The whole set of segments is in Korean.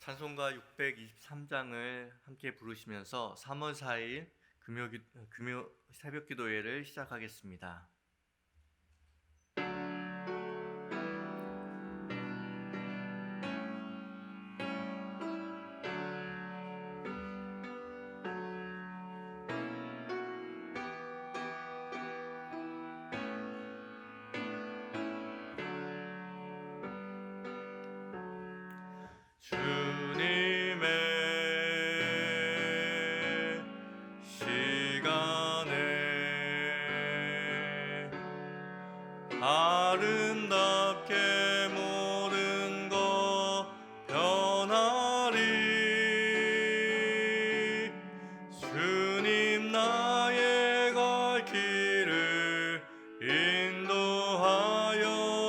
찬송가 623장을 함께 부르시면서 3월 4일 금요 새벽 기도회를 시작하겠습니다. 주님의 시간에 아름답게 모든 것 변하리. 주님 나의 갈 길을 인도하여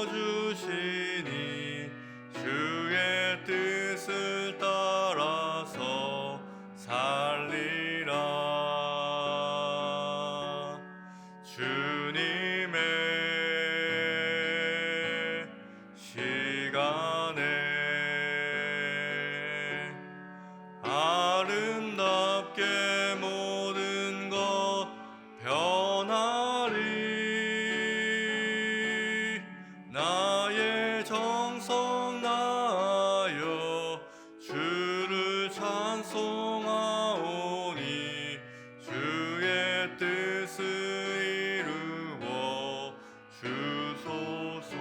주시니 주의 뜻을 따라서 살리라. 주님의 시간에 아름답게 모든 것 변하리. 나의 정성 다하여 주를 찬송하오니 주의 뜻을 이루어 주소서.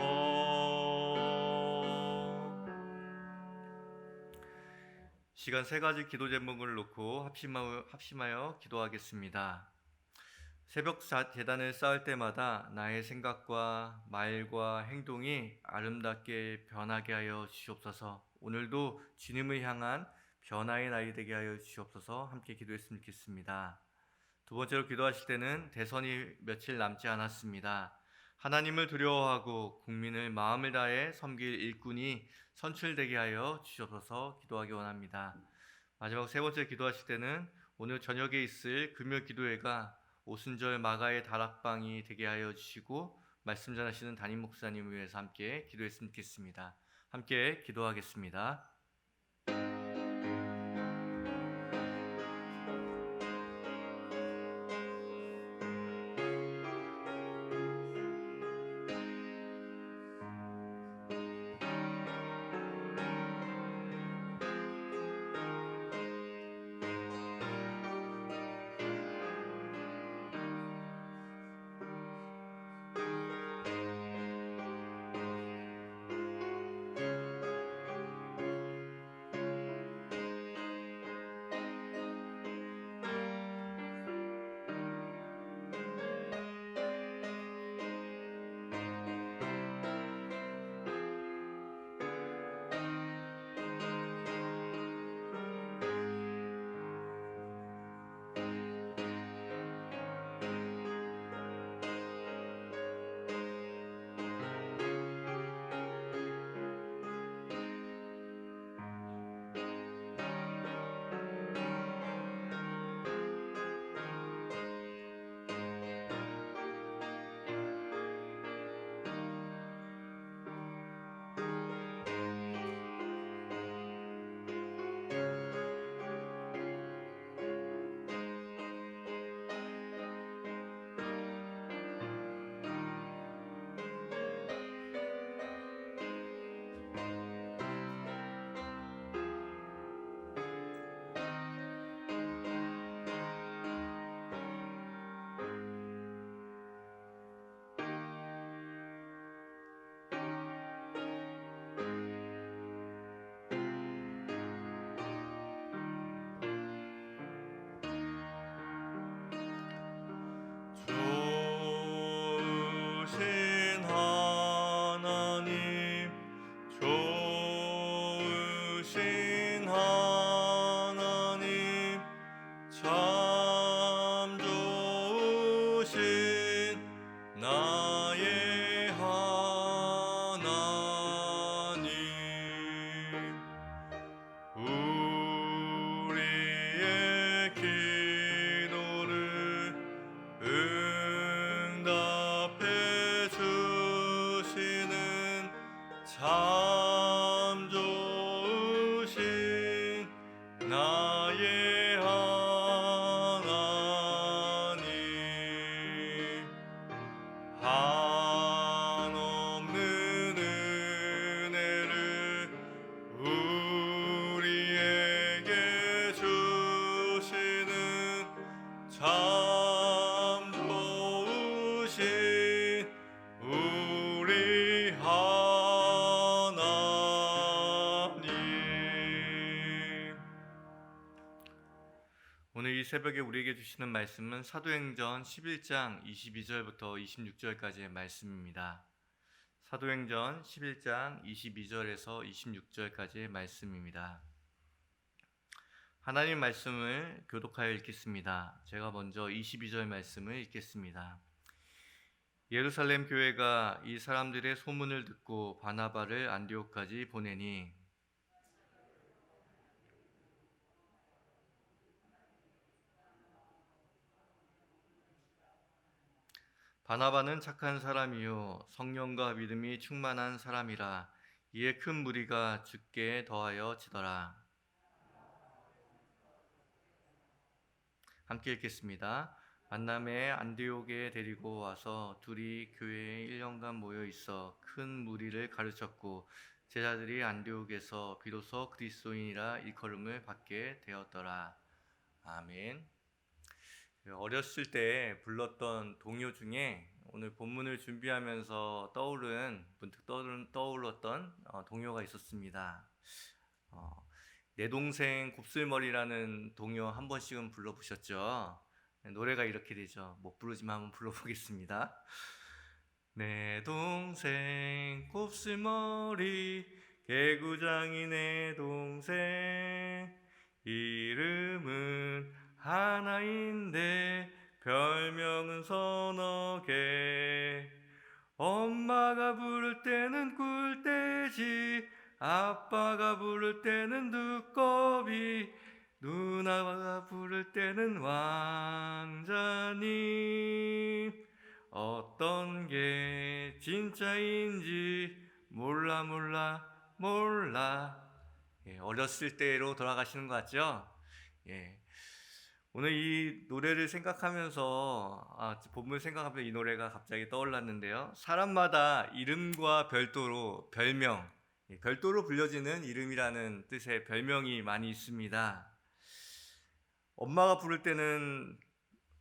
시간 세 가지 기도 제목을 놓고 합심하여 기도하겠습니다. 새벽 제단을 쌓을 때마다 나의 생각과 말과 행동이 아름답게 변하게 하여 주시옵소서. 오늘도 주님을 향한 변화의 날이 되게 하여 주시옵소서. 함께 기도했으면 좋겠습니다. 두 번째로 기도하실 때는 대선이 며칠 남지 않았습니다. 하나님을 두려워하고 국민을 마음을 다해 섬길 일꾼이 선출되게 하여 주시옵소서 기도하기 원합니다. 마지막 세 번째 기도하실 때는 오늘 저녁에 있을 금요 기도회가 오순절 마가의 다락방이 되게 하여 주시고 말씀 전하시는 담임 목사님을 위해서 함께 기도했으면 좋겠습니다. 함께 기도하겠습니다. 좋으신 하나님 참 좋으신 나의 하나님 우리의 기도를 응답해 주시는 참 좋으신 새벽에 우리에게 주시는 말씀은 사도행전 11장 22절부터 26절까지의 말씀입니다. 사도행전 11장 22절에서 26절까지의 말씀입니다. 하나님 말씀을 교독하여 읽겠습니다. 제가 먼저 22절 말씀을 읽겠습니다. 예루살렘 교회가 이 사람들의 소문을 듣고 바나바를 안디옥까지 보내니 바나바는 착한 사람이요 성령과 믿음이 충만한 사람이라. 이에 큰 무리가 주께 더하여 지더라. 함께 읽겠습니다. 만남에 안디옥에 데리고 와서 둘이 교회에 1년간 모여 있어 큰 무리를 가르쳤고 제자들이 안디옥에서 비로소 그리스도인이라 일컬음을 받게 되었더라. 아멘. 어렸을 때 불렀던 동요 중에 오늘 본문을 준비하면서 문득 떠올랐던 동요가 있었습니다. 내 동생 곱슬머리라는 동요 한 번씩은 불러보셨죠? 노래가 이렇게 되죠. 못 부르지만 한번 불러보겠습니다. 내 동생 곱슬머리 개구장이 내 동생 이름은 하나인데 별명은 서너 개. 엄마가 부를 때는 꿀돼지, 아빠가 부를 때는 두꺼비, 누나가 부를 때는 왕자님. 어떤 게 진짜인지 몰라. 어렸을 때로 돌아가시는 것 같죠? 오늘 이 노래를 생각하면서 본문을 생각하면서 이 노래가 갑자기 떠올랐는데요. 사람마다 이름과 별도로 별도로 불려지는 이름이라는 뜻의 별명이 많이 있습니다. 엄마가 부를 때는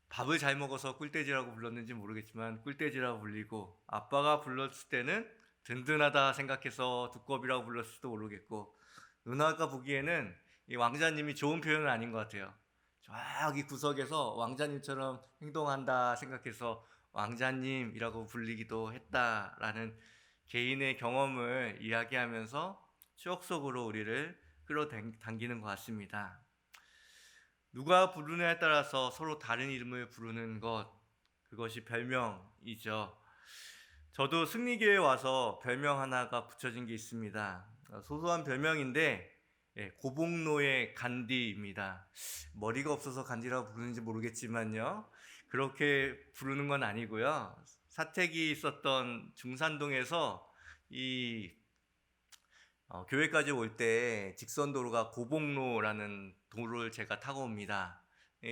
밥을 잘 먹어서 꿀돼지라고 불렀는지 모르겠지만 꿀돼지라고 불리고, 아빠가 불렀을 때는 든든하다 생각해서 두꺼비라고 불렀을지도 모르겠고, 누나가 보기에는 이 왕자님이 좋은 표현은 아닌 것 같아요. 저기 구석에서 왕자님처럼 행동한다 생각해서 왕자님이라고 불리기도 했다라는 개인의 경험을 이야기하면서 추억 속으로 우리를 끌어당기는 것 같습니다. 누가 부르느냐에 따라서 서로 다른 이름을 부르는 그것이 별명이죠. 저도 승리교회에 와서 별명 하나가 붙여진 게 있습니다. 소소한 별명인데 고복노의 간디입니다. 머리가 없어서 간디라고 부르는지 모르겠지만요, 그렇게 부르는 건 아니고요. 사택이 있었던 중산동에서 교회까지 올 때 직선도로가 고복로라는 도로를 제가 타고 옵니다.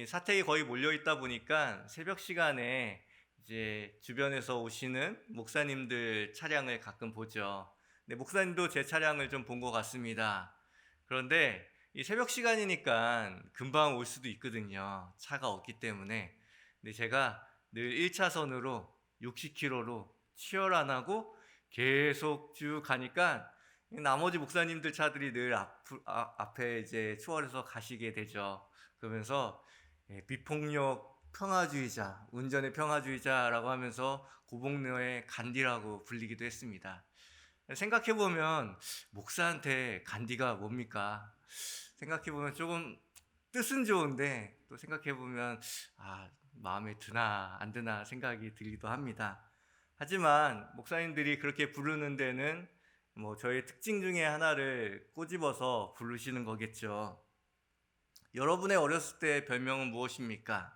사택이 거의 몰려 있다 보니까 새벽 시간에 이제 주변에서 오시는 목사님들 차량을 가끔 보죠. 근데 목사님도 제 차량을 좀 본 것 같습니다. 그런데 이 새벽 시간이니까 금방 올 수도 있거든요. 차가 없기 때문에. 근데 제가 늘 1차선으로 60km로 치열 안 하고 계속 쭉 가니까 나머지 목사님들 차들이 늘 앞에 이제 추월해서 가시게 되죠. 그러면서 비폭력 평화주의자, 운전의 평화주의자라고 하면서 고복로의 간디라고 불리기도 했습니다. 생각해보면 목사한테 간디가 뭡니까? 생각해보면 조금 뜻은 좋은데 또 생각해보면 마음에 드나 안 드나 생각이 들기도 합니다. 하지만 목사님들이 그렇게 부르는 데는 저의 특징 중에 하나를 꼬집어서 부르시는 거겠죠. 여러분의 어렸을 때 별명은 무엇입니까?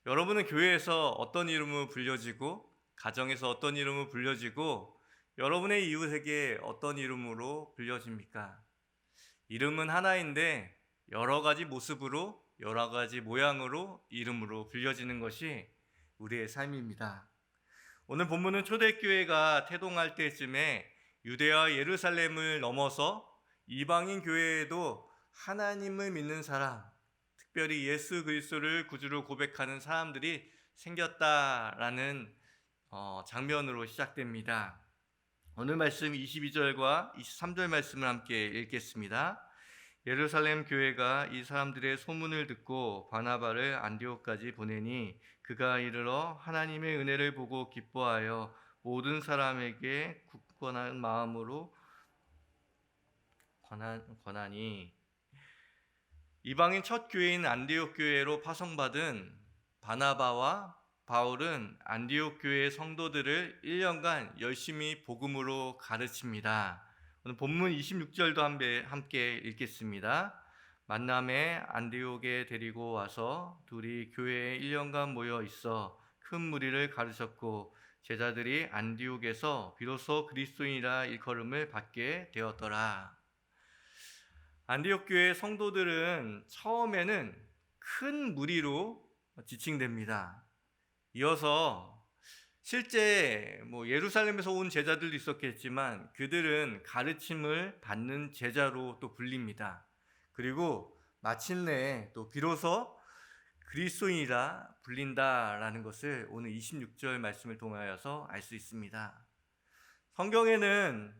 여러분은 교회에서 어떤 이름으로 불려지고, 가정에서 어떤 이름으로 불려지고, 여러분의 이웃에게 어떤 이름으로 불려집니까? 이름은 하나인데 여러 가지 모습으로, 여러 가지 모양으로 이름으로 불려지는 것이 우리의 삶입니다. 오늘 본문은 초대교회가 태동할 때쯤에 유대와 예루살렘을 넘어서 이방인 교회에도 하나님을 믿는 사람, 특별히 예수 그리스도를 구주로 고백하는 사람들이 생겼다라는 장면으로 시작됩니다. 오늘 말씀 22절과 23절 말씀을 함께 읽겠습니다. 예루살렘 교회가 이 사람들의 소문을 듣고 바나바를 안디옥까지 보내니 그가 이르러 하나님의 은혜를 보고 기뻐하여 모든 사람에게 굳건한 마음으로 권하니 이방인 첫 교회인 안디옥 교회로 파송받은 바나바와 바울은 안디옥 교회의 성도들을 1년간 열심히 복음으로 가르칩니다. 오늘 본문 26절도 함께 읽겠습니다. 만남에 안디옥에 데리고 와서 둘이 교회에 1년간 모여 있어 큰 무리를 가르쳤고 제자들이 안디옥에서 비로소 그리스도인이라 일컬음을 받게 되었더라. 안디옥 교회 성도들은 처음에는 큰 무리로 지칭됩니다. 이어서 실제 예루살렘에서 온 제자들도 있었겠지만 그들은 가르침을 받는 제자로 또 불립니다. 그리고 마침내 또 비로소 그리스도인이라 불린다라는 것을 오늘 26절 말씀을 통하여서 알 수 있습니다. 성경에는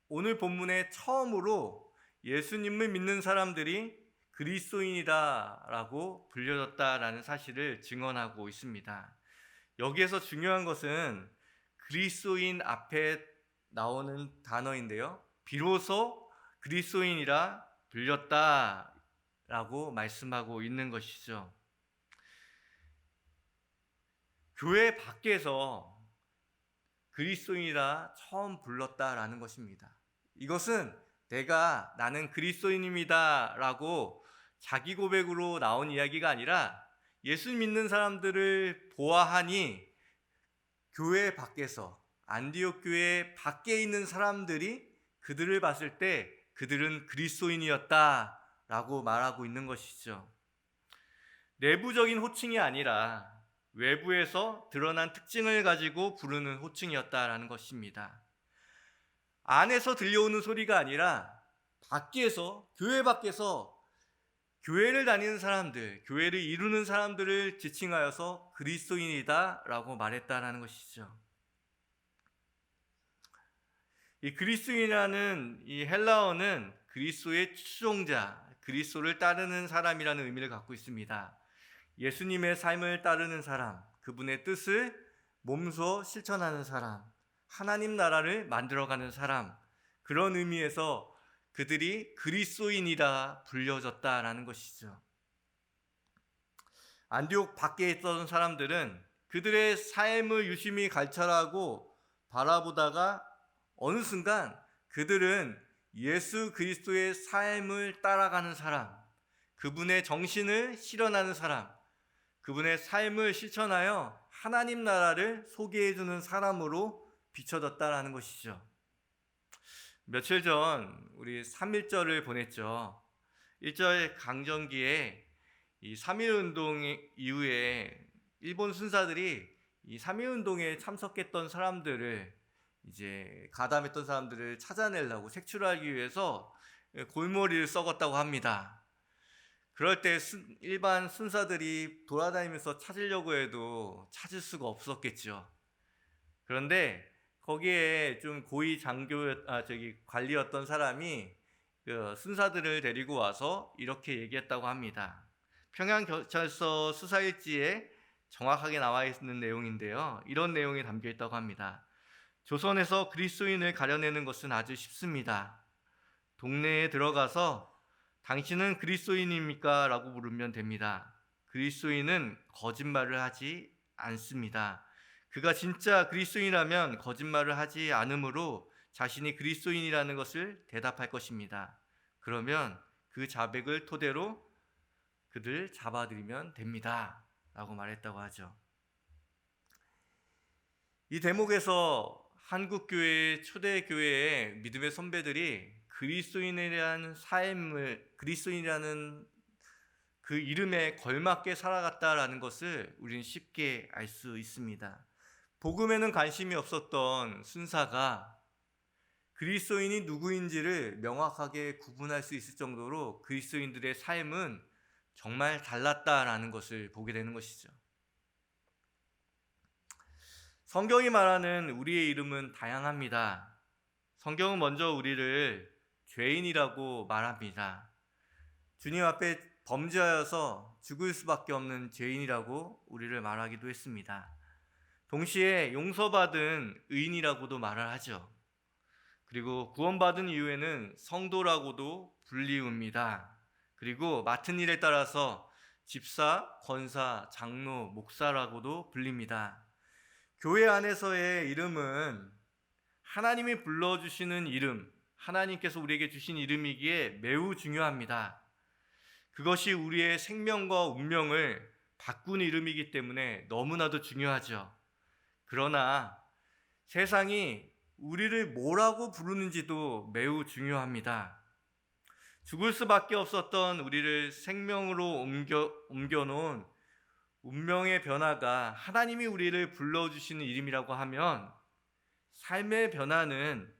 오늘 본문에 처음으로 예수님을 믿는 사람들이 그리스도인이다라고 불려졌다라는 사실을 증언하고 있습니다. 여기에서 중요한 것은 그리스도인 앞에 나오는 단어인데요. 비로소 그리스도인이라 불렸다라고 말씀하고 있는 것이죠. 교회 밖에서 그리스도인이라 처음 불렀다라는 것입니다. 이것은 나는 그리스도인입니다 라고 자기 고백으로 나온 이야기가 아니라 예수 믿는 사람들을 보아하니 교회 밖에서 안디옥 교회 밖에 있는 사람들이 그들을 봤을 때 그들은 그리스도인이었다라고 말하고 있는 것이죠. 내부적인 호칭이 아니라 외부에서 드러난 특징을 가지고 부르는 호칭이었다라는 것입니다. 안에서 들려오는 소리가 아니라 밖에서, 교회 밖에서 교회를 다니는 사람들, 교회를 이루는 사람들을 지칭하여서 그리스도인이다 라고 말했다라는 것이죠. 이 그리스도인이라는 이 헬라어는 그리스도의 추종자, 그리스도를 따르는 사람이라는 의미를 갖고 있습니다. 예수님의 삶을 따르는 사람, 그분의 뜻을 몸소 실천하는 사람, 하나님 나라를 만들어가는 사람, 그런 의미에서 그들이 그리스도인이라 불려졌다라는 것이죠. 안디옥 밖에 있던 사람들은 그들의 삶을 유심히 관찰하고 바라보다가 어느 순간 그들은 예수 그리스도의 삶을 따라가는 사람, 그분의 정신을 실현하는 사람, 그분의 삶을 실천하여 하나님 나라를 소개해주는 사람으로 비춰졌다라는 것이죠. 며칠 전 우리 3.1절을 보냈죠. 1절 강점기에 이 3.1운동 이후에 일본 순사들이 이 3.1운동에 참석했던 사람들을 이제 가담했던 사람들을 찾아내려고 색출하기 위해서 골머리를 썩었다고 합니다. 그럴 때 일반 순사들이 돌아다니면서 찾으려고 해도 찾을 수가 없었겠죠. 그런데 거기에 좀 고위 관리였던 사람이 그 순사들을 데리고 와서 이렇게 얘기했다고 합니다. 평양경찰서 수사일지에 정확하게 나와 있는 내용인데요. 이런 내용이 담겨 있다고 합니다. 조선에서 그리스도인을 가려내는 것은 아주 쉽습니다. 동네에 들어가서 당신은 그리스도인입니까? 라고 물으면 됩니다. 그리스도인은 거짓말을 하지 않습니다. 그가 진짜 그리스도인이라면 거짓말을 하지 않으므로 자신이 그리스도인이라는 것을 대답할 것입니다. 그러면 그 자백을 토대로 그들 잡아들이면 됩니다. 라고 말했다고 하죠. 이 대목에서 한국교회, 초대교회의 믿음의 선배들이 그리스도인이라는 그 이름에 걸맞게 살아갔다라는 것을 우리는 쉽게 알 수 있습니다. 복음에는 관심이 없었던 순사가 그리스도인이 누구인지를 명확하게 구분할 수 있을 정도로 그리스도인들의 삶은 정말 달랐다라는 것을 보게 되는 것이죠. 성경이 말하는 우리의 이름은 다양합니다. 성경은 먼저 우리를 죄인이라고 말합니다. 주님 앞에 범죄하여서 죽을 수밖에 없는 죄인이라고 우리를 말하기도 했습니다. 동시에 용서받은 의인이라고도 말을 하죠. 그리고 구원받은 이후에는 성도라고도 불리웁니다. 그리고 맡은 일에 따라서 집사, 권사, 장로, 목사라고도 불립니다. 교회 안에서의 이름은 하나님이 불러주시는 이름, 하나님께서 우리에게 주신 이름이기에 매우 중요합니다. 그것이 우리의 생명과 운명을 바꾼 이름이기 때문에 너무나도 중요하죠. 그러나 세상이 우리를 뭐라고 부르는지도 매우 중요합니다. 죽을 수밖에 없었던 우리를 생명으로 옮겨놓은 운명의 변화가 하나님이 우리를 불러주시는 이름이라고 하면 삶의 변화는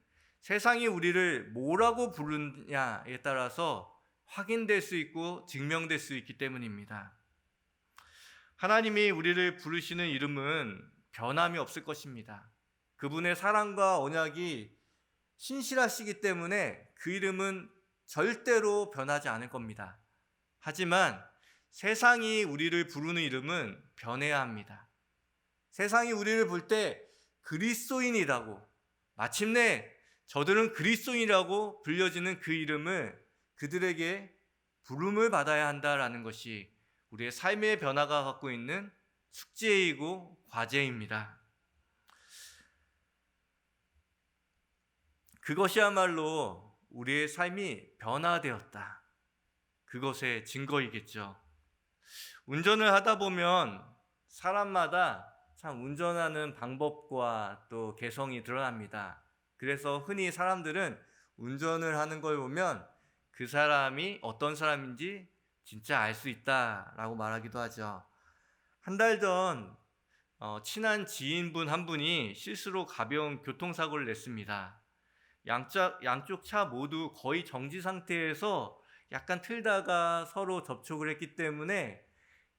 세상이 우리를 뭐라고 부르느냐에 따라서 확인될 수 있고 증명될 수 있기 때문입니다. 하나님이 우리를 부르시는 이름은 변함이 없을 것입니다. 그분의 사랑과 언약이 신실하시기 때문에 그 이름은 절대로 변하지 않을 겁니다. 하지만 세상이 우리를 부르는 이름은 변해야 합니다. 세상이 우리를 볼 때 그리스도인이라고, 마침내 저들은 그리스도인이라고 불려지는 그 이름을 그들에게 부름을 받아야 한다라는 것이 우리의 삶의 변화가 갖고 있는 숙제이고 과제입니다. 그것이야말로 우리의 삶이 변화되었다, 그것의 증거이겠죠. 운전을 하다 보면 사람마다 참 운전하는 방법과 또 개성이 드러납니다. 그래서 흔히 사람들은 운전을 하는 걸 보면 그 사람이 어떤 사람인지 진짜 알 수 있다라고 말하기도 하죠. 한 달 전 친한 지인분 한 분이 실수로 가벼운 교통사고를 냈습니다. 양쪽 차 모두 거의 정지 상태에서 약간 틀다가 서로 접촉을 했기 때문에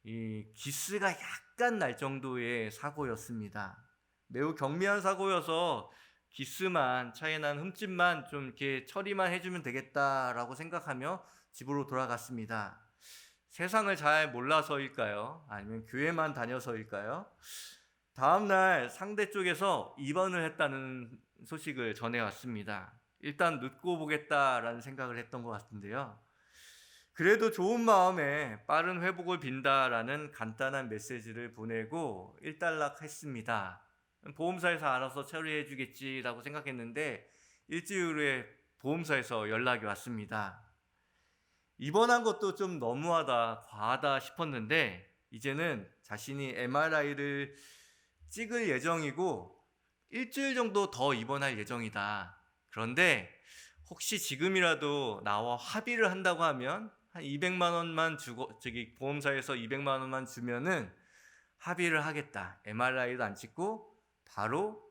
이 기스가 약간 날 정도의 사고였습니다. 매우 경미한 사고여서 기스만, 차에 난 흠집만 좀 이렇게 처리만 해주면 되겠다라고 생각하며 집으로 돌아갔습니다. 세상을 잘 몰라서일까요? 아니면 교회만 다녀서일까요? 다음날 상대 쪽에서 입원을 했다는 소식을 전해왔습니다. 일단 늦고 보겠다라는 생각을 했던 것 같은데요. 그래도 좋은 마음에 빠른 회복을 빈다라는 간단한 메시지를 보내고 일단락했습니다. 보험사에서 알아서 처리해 주겠지라고 생각했는데 일주일 후에 보험사에서 연락이 왔습니다. 입원한 것도 좀 너무하다, 과하다 싶었는데 이제는 자신이 MRI를 찍을 예정이고 일주일 정도 더 입원할 예정이다. 그런데 혹시 지금이라도 나와 합의를 한다고 하면 한 200만 원만 주고 보험사에서 200만 원만 주면은 합의를 하겠다. MRI도 안 찍고 바로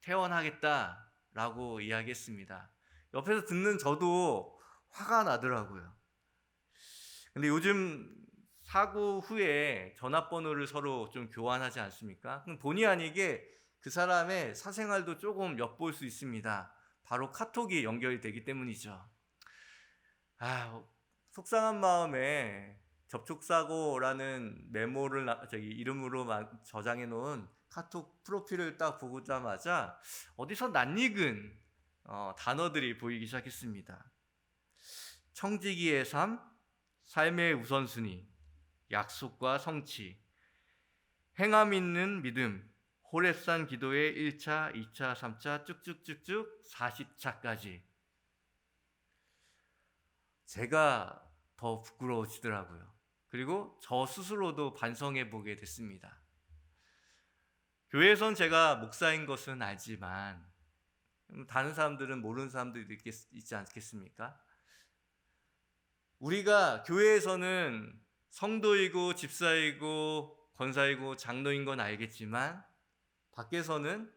퇴원하겠다라고 이야기했습니다. 옆에서 듣는 저도 화가 나더라고요. 근데 요즘 사고 후에 전화번호를 서로 좀 교환하지 않습니까? 그럼 본의 아니게 그 사람의 사생활도 조금 엿볼 수 있습니다. 바로 카톡이 연결이 되기 때문이죠. 속상한 마음에 접촉사고라는 메모를 이름으로 저장해 놓은 카톡 프로필을 딱 보자마자 어디서 낯익은 단어들이 보이기 시작했습니다. 청지기의 삶, 삶의 우선순위, 약속과 성취, 행함 있는 믿음, 호렙산 기도의 1차, 2차, 3차 쭉쭉쭉쭉 40차까지. 제가 더 부끄러워지더라고요. 그리고 저 스스로도 반성해 보게 됐습니다. 교회에선 제가 목사인 것은 알지만 다른 사람들은 모르는 사람들이 있지 않겠습니까? 우리가 교회에서는 성도이고 집사이고 권사이고 장로인 건 알겠지만 밖에서는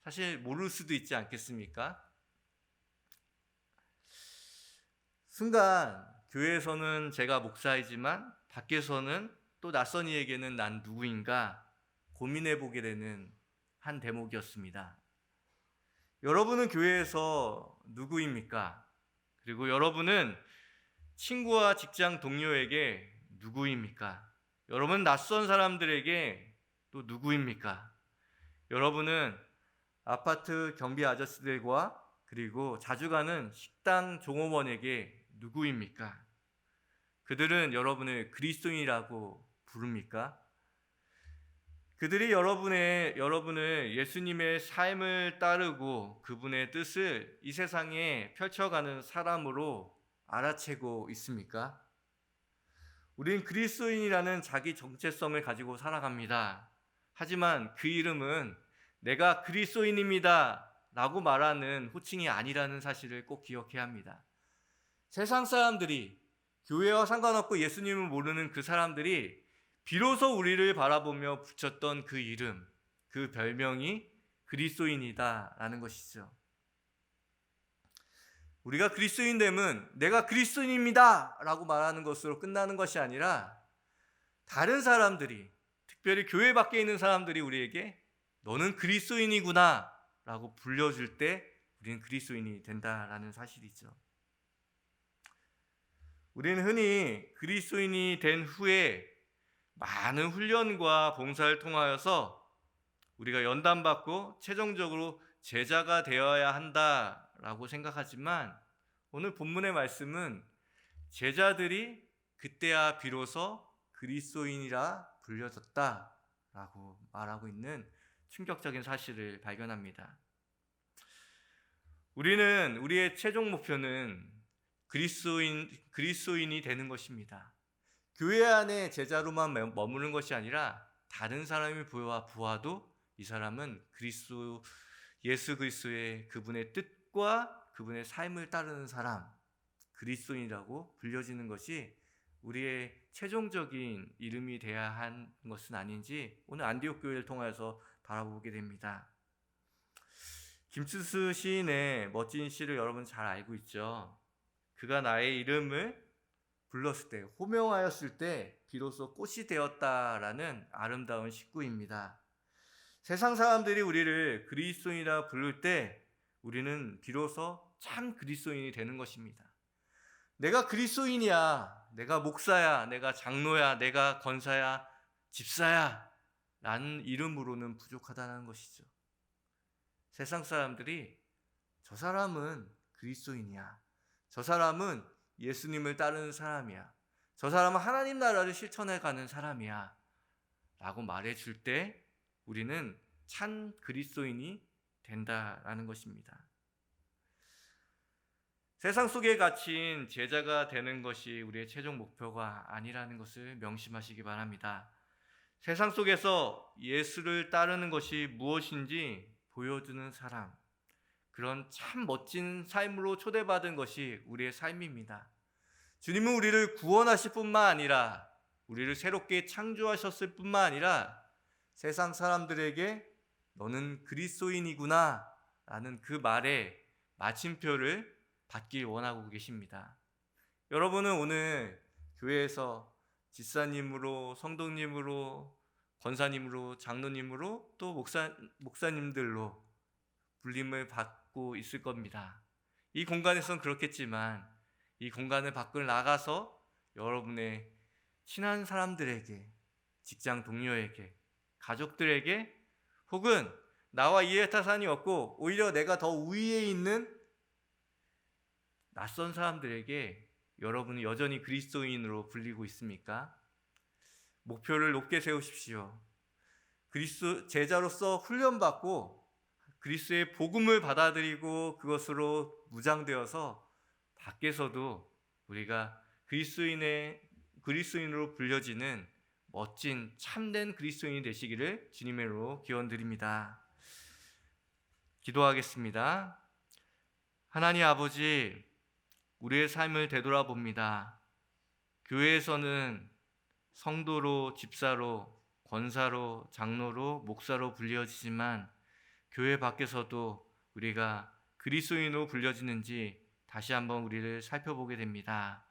사실 모를 수도 있지 않겠습니까? 순간 교회에서는 제가 목사이지만 밖에서는 또 낯선 이에게는 난 누구인가 고민해 보게 되는 한 대목이었습니다. 여러분은 교회에서 누구입니까? 그리고 여러분은 친구와 직장 동료에게 누구입니까? 여러분 낯선 사람들에게 또 누구입니까? 여러분은 아파트 경비 아저씨들과 그리고 자주 가는 식당 종업원에게 누구입니까? 그들은 여러분을 그리스도인이라고 부릅니까? 그들이 여러분을 예수님의 삶을 따르고 그분의 뜻을 이 세상에 펼쳐가는 사람으로 알아채고 있습니까? 우린 그리스도인이라는 자기 정체성을 가지고 살아갑니다. 하지만 그 이름은 내가 그리스도인입니다 라고 말하는 호칭이 아니라는 사실을 꼭 기억해야 합니다. 세상 사람들이, 교회와 상관없고 예수님을 모르는 그 사람들이 비로소 우리를 바라보며 붙였던 그 이름, 그 별명이 그리스도인이다라는 것이죠. 우리가 그리스도인 되면 내가 그리스도인입니다 라고 말하는 것으로 끝나는 것이 아니라 다른 사람들이, 특별히 교회 밖에 있는 사람들이 우리에게 너는 그리스도인이구나 라고 불려줄 때 우리는 그리스도인이 된다라는 사실이죠. 우리는 흔히 그리스도인이 된 후에 많은 훈련과 봉사를 통하여서 우리가 연단받고 최종적으로 제자가 되어야 한다라고 생각하지만 오늘 본문의 말씀은 제자들이 그때야 비로소 그리스도인이라 불려졌다라고 말하고 있는 충격적인 사실을 발견합니다. 우리의 최종 목표는 그리스도인이 되는 것입니다. 교회 안에 제자로만 머무는 것이 아니라 다른 사람이 보아도 이 사람은 예수 그리스도의 그분의 뜻과 그분의 삶을 따르는 사람, 그리스도인이라고 불려지는 것이 우리의 최종적인 이름이 돼야 한 것은 아닌지 오늘 안디옥 교회를 통해서 바라보게 됩니다. 김추수 시인의 멋진 시를 여러분 잘 알고 있죠. 그가 나의 이름을 불렀을 때, 호명하였을 때 비로소 꽃이 되었다라는 아름다운 시구입니다. 세상 사람들이 우리를 그리스도인이라 부를 때 우리는 비로소 참 그리스도인이 되는 것입니다. 내가 그리스도인이야, 내가 목사야, 내가 장로야, 내가 권사야, 집사야 라는 이름으로는 부족하다는 것이죠. 세상 사람들이 저 사람은 그리스도인이야, 저 사람은 예수님을 따르는 사람이야, 저 사람은 하나님 나라를 실천해 가는 사람이야 라고 말해줄 때 우리는 참 그리스도인이 된다라는 것입니다. 세상 속에 갇힌 제자가 되는 것이 우리의 최종 목표가 아니라는 것을 명심하시기 바랍니다. 세상 속에서 예수를 따르는 것이 무엇인지 보여주는 사람, 그런 참 멋진 삶으로 초대받은 것이 우리의 삶입니다. 주님은 우리를 구원하실 뿐만 아니라 우리를 새롭게 창조하셨을 뿐만 아니라 세상 사람들에게 너는 그리스도인이구나 라는 그 말에 마침표를 받길 원하고 계십니다. 여러분은 오늘 교회에서 집사님으로, 성도님으로, 권사님으로, 장로님으로 또 목사님들로 불림을 받고 있을 겁니다. 이 공간에선 그렇겠지만 이 공간을 밖을 나가서 여러분의 친한 사람들에게, 직장 동료에게, 가족들에게, 혹은 나와 이해타산이 없고 오히려 내가 더 우위에 있는 낯선 사람들에게 여러분은 여전히 그리스도인으로 불리고 있습니까? 목표를 높게 세우십시오. 그리스도 제자로서 훈련받고 그리스도의 복음을 받아들이고 그것으로 무장되어서 밖에서도 우리가 그리스도인으로 불려지는 멋진 참된 그리스도인이 되시기를 주님의 이름으로 기원드립니다. 기도하겠습니다. 하나님 아버지, 우리의 삶을 되돌아봅니다. 교회에서는 성도로, 집사로, 권사로, 장로로, 목사로 불려지지만 교회 밖에서도 우리가 그리스도인으로 불려지는지 다시 한번 우리를 살펴보게 됩니다.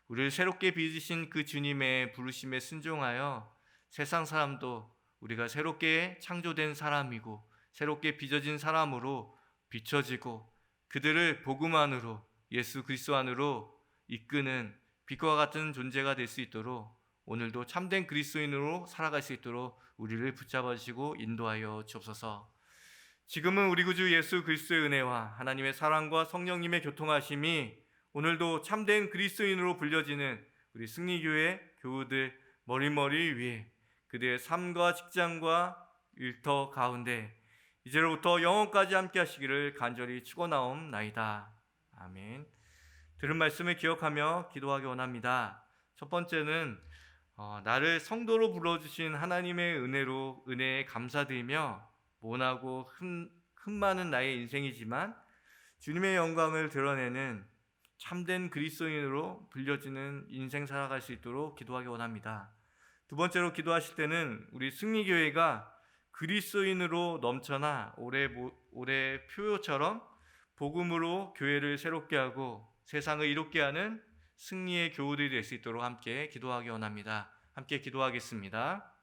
우리를 새롭게 빚으신 그 주님의 부르심에 순종하여 세상 사람도 우리가 새롭게 창조된 사람이고 새롭게 빚어진 사람으로 비춰지고 그들을 복음 안으로, 예수 그리스도 안으로 이끄는 빛과 같은 존재가 될 수 있도록 오늘도 참된 그리스도인으로 살아갈 수 있도록 우리를 붙잡아 주시고 인도하여 주옵소서. 지금은 우리 구주 예수 그리스도의 은혜와 하나님의 사랑과 성령님의 교통하심이 오늘도 참된 그리스도인으로 불려지는 우리 승리교회 교우들 머리머리 위에 그들의 삶과 직장과 일터 가운데 이제로부터 영원까지 함께 하시기를 간절히 축원하옵나이다. 아멘. 들은 말씀을 기억하며 기도하기 원합니다. 첫 번째는 나를 성도로 불러주신 하나님의 은혜에 감사드리며 모나고 흠많은 나의 인생이지만 주님의 영광을 드러내는 참된 그리스도인으로 불려지는 인생 살아갈 수 있도록 기도하기 원합니다. 두 번째로 기도하실 때는 우리 승리교회가 그리스도인으로 넘쳐나 올해 표요처럼 복음으로 교회를 새롭게 하고 세상을 이롭게 하는 승리의 교우들이 될 수 있도록 함께 기도하기 원합니다. 함께 기도하겠습니다.